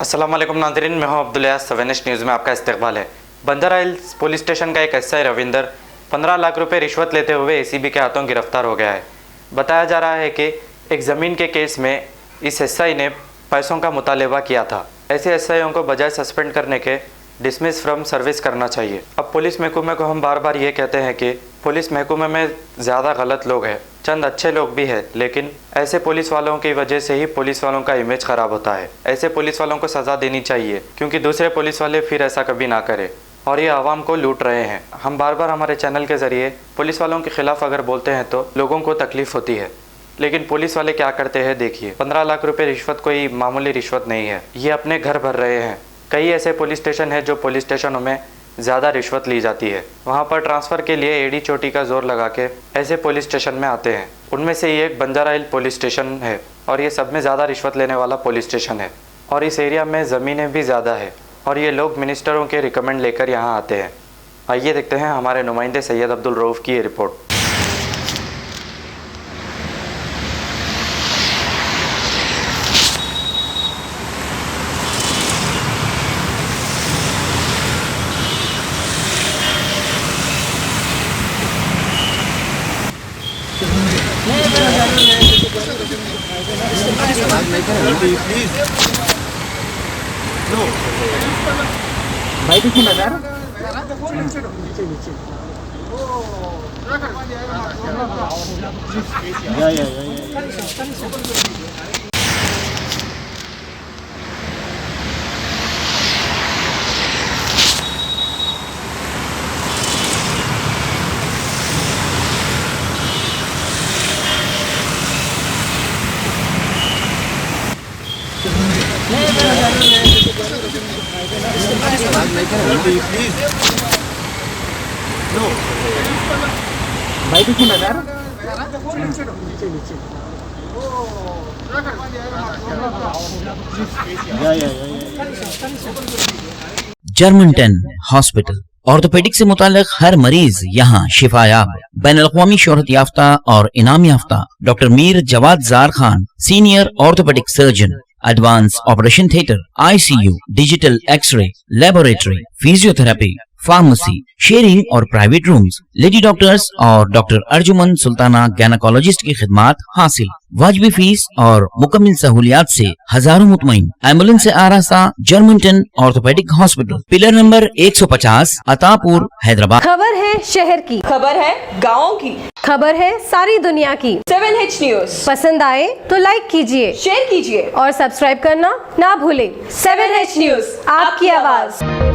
अस्सलाम वालेकुम नाज़रीन, मैं हूं अब्दुल यास। 7H न्यूज़ में आपका इस्तकबाल है। बंदर हिल्स पुलिस स्टेशन का एक एसआई रविंदर 15 लाख रुपए रिश्वत लेते हुए एसीबी के हाथों गिरफ्तार हो गया है। बताया जा रहा है कि एक ज़मीन के केस में इस एसआई ने पैसों का मुतालबा किया था। ऐसे एसआईओं को बजाय सस्पेंड करने के डिसमिस फ्रॉम सर्विस करना चाहिए। अब पुलिस महकमे को हम बार बार ये कहते हैं कि पुलिस महकमे में ज़्यादा गलत लोग हैं, चंद अच्छे लोग भी हैं, लेकिन ऐसे पुलिस वालों की वजह से ही पुलिस वालों का इमेज ख़राब होता है। ऐसे पुलिस वालों को सज़ा देनी चाहिए क्योंकि दूसरे पुलिस वाले फिर ऐसा कभी ना करें और ये आवाम को लूट रहे हैं। हम बार बार हमारे चैनल के ज़रिए पुलिस वालों के ख़िलाफ़ अगर बोलते हैं तो लोगों को तकलीफ़ होती है, लेकिन पुलिस वाले क्या करते हैं देखिए। 15 लाख रुपए रिश्वत कोई मामूली रिश्वत नहीं है, ये अपने घर भर रहे हैं। कई ऐसे पुलिस स्टेशन है जो पुलिस स्टेशनों में ज़्यादा रिश्वत ली जाती है, वहाँ पर ट्रांसफ़र के लिए एड़ी चोटी का जोर लगा के ऐसे पुलिस स्टेशन में आते हैं। उनमें से ये एक बंजारा हिल पुलिस स्टेशन है और ये सब में ज़्यादा रिश्वत लेने वाला पुलिस स्टेशन है और इस एरिया में ज़मीनें भी ज़्यादा है और ये लोग मिनिस्टरों के रिकमेंड लेकर यहाँ आते हैं। आइए देखते हैं हमारे नुमाइंदे सैयद अब्दुल रऊफ़ की ये रिपोर्ट। బయట సార్ బయట సార్ जर्मनटन हॉस्पिटल ऑर्थोपेडिक से मुताल्लिक हर मरीज यहाँ शिफायाब। बैनुल-अक़वामी शोहरत याफ्ता और इनाम याफ्ता doctor Mir Jawad Zar Khan, senior orthopaedic surgeon, advance operation theatre, ICU, digital X-ray, laboratory, physiotherapy, pharmacy, sharing और प्राइवेट रूम्स, लेडी डॉक्टर्स और डॉक्टर अर्जुमन सुल्ताना गैनाकोलॉजिस्ट की खिदमात हासिल। वाजबी फीस और मुकम्मल सहूलियात से हजारों मुतमईन। एम्बुलेंस से आरास्ता Germanten orthopaedic hospital, pillar number 150, Attapur, Hyderabad. खबर है शहर की, खबर है गाँव की, खबर है सारी दुनिया की। 7H न्यूज़ पसंद आए तो लाइक कीजिए, शेयर कीजिए और सब्सक्राइब करना ना भूलें। 7H न्यूज़, आपकी आवाज।